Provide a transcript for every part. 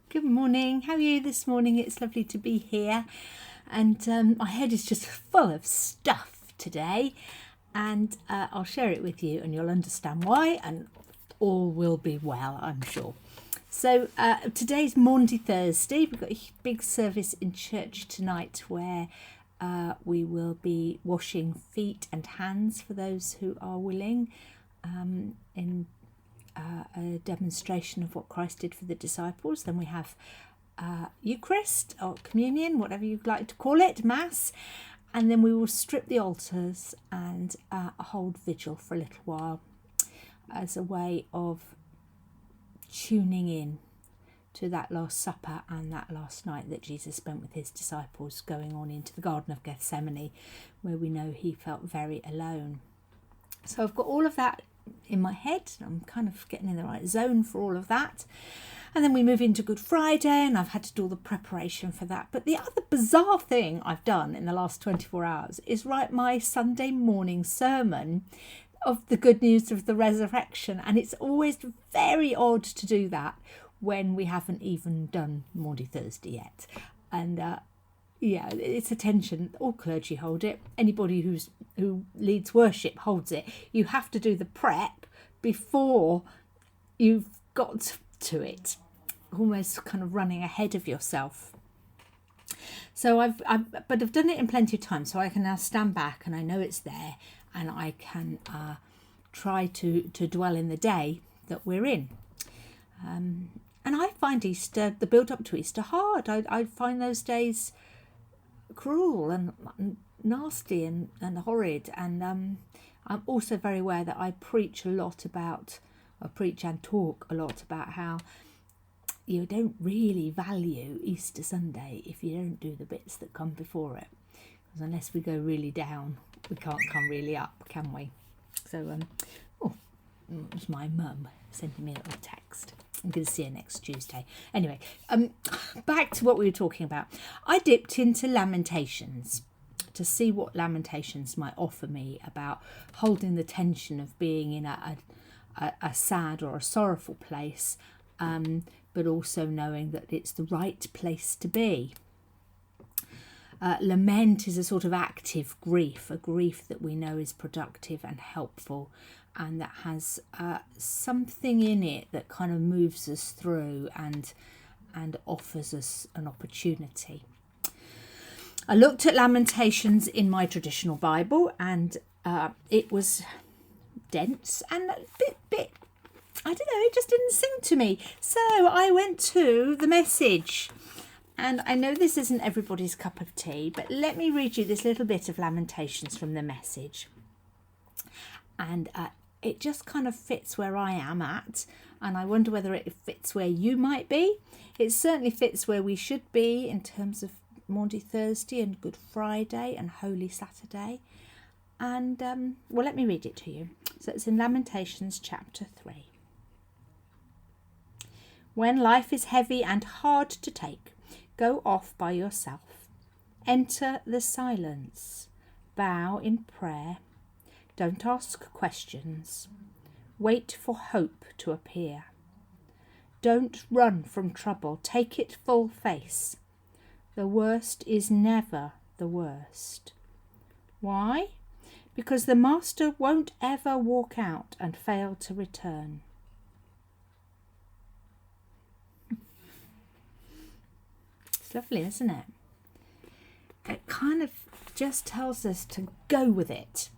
Good morning. How are you this morning? It's lovely to be here. And my head is just full of stuff today. And I'll share it with you and you'll understand why. And all will be well, I'm sure. So today's Maundy Thursday. We've got a big service in church tonight where we will be washing feet and hands for those who are willing in a demonstration of what Christ did for the disciples. Then we have Eucharist or communion, whatever you'd like to call it, Mass. And then we will strip the altars and hold vigil for a little while as a way of tuning in to that Last Supper and that last night that Jesus spent with his disciples, going on into the Garden of Gethsemane, where we know he felt very alone. So I've got all of that in my head. I'm kind of getting in the right zone for all of that. And then we move into Good Friday, and I've had to do all the preparation for that. But the other bizarre thing I've done in the last 24 hours is write my Sunday morning sermon of the good news of the resurrection. And it's always very odd to do that when we haven't even done Maundy Thursday yet. And yeah, it's a tension. All clergy hold it. Anybody who leads worship holds it. You have to do the prep before you've got to it, almost kind of running ahead of yourself. So I've done it in plenty of time, so I can now stand back and I know it's there, and I can try to dwell in the day that we're in. And I find Easter, the build up to Easter, hard. I find those days cruel and nasty and horrid. And I'm also very aware that I preach and talk a lot about how you don't really value Easter Sunday if you don't do the bits that come before it. Because unless we go really down, we can't come really up, can we? So, it was my mum sending me a little text. I'm going to see her next Tuesday. Anyway, back to what we were talking about. I dipped into Lamentations to see what Lamentations might offer me about holding the tension of being in a sad or a sorrowful place, but also knowing that it's the right place to be. Lament is a sort of active grief, a grief that we know is productive and helpful, and that has something in it that kind of moves us through and offers us an opportunity. I looked at Lamentations in my traditional Bible, and it was dense and a bit, I don't know, it just didn't sing to me. So I went to the Message. And I know this isn't everybody's cup of tea, but let me read you this little bit of Lamentations from the Message. And it just kind of fits where I am at, and I wonder whether it fits where you might be. It certainly fits where we should be in terms of Maundy Thursday and Good Friday and Holy Saturday. And, well, let me read it to you. So it's in Lamentations chapter 3. When life is heavy and hard to take, go off by yourself. Enter the silence. Bow in prayer. Don't ask questions. Wait for hope to appear. Don't run from trouble. Take it full face. The worst is never the worst. Why? Because the Master won't ever walk out and fail to return. It's lovely, isn't it? It kind of just tells us to go with it.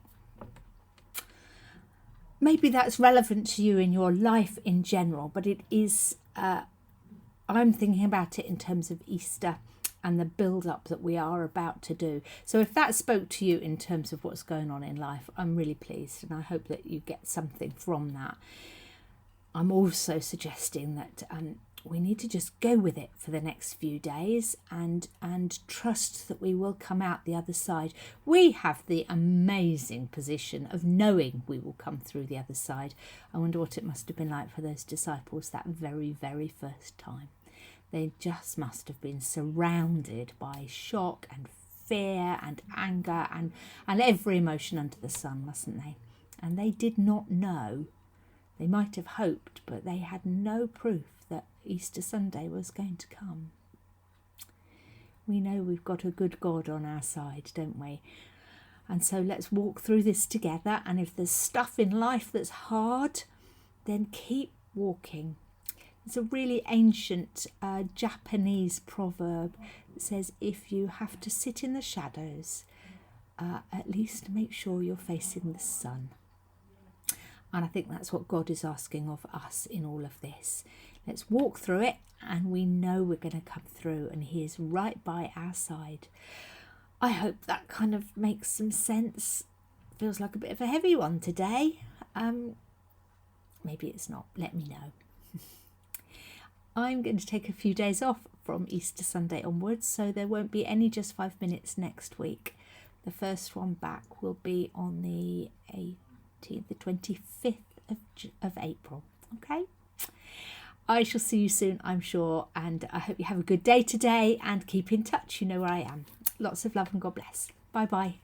Maybe that's relevant to you in your life in general, but it is, I'm thinking about it in terms of Easter and the build-up that we are about to do. So if that spoke to you in terms of what's going on in life, I'm really pleased, and I hope that you get something from that. I'm also suggesting that we need to just go with it for the next few days and trust that we will come out the other side. We have the amazing position of knowing we will come through the other side. I wonder what it must have been like for those disciples that very, very first time. They just must have been surrounded by shock and fear and anger and every emotion under the sun, mustn't they? And they did not know They might have hoped, but they had no proof that Easter Sunday was going to come. We know we've got a good God on our side, don't we? And so let's walk through this together. And if there's stuff in life that's hard, then keep walking. It's a really ancient Japanese proverb that says, if you have to sit in the shadows, at least make sure you're facing the sun. And I think that's what God is asking of us in all of this. Let's walk through it, and we know we're going to come through, and He is right by our side. I hope that kind of makes some sense. Feels like a bit of a heavy one today. Maybe it's not. Let me know. I'm going to take a few days off from Easter Sunday onwards, so there won't be any Just 5 Minutes next week. The first one back will be on the 25th of April. Okay? I shall see you soon, I'm sure, and I hope you have a good day today and keep in touch. You know where I am. Lots of love and God bless. Bye bye.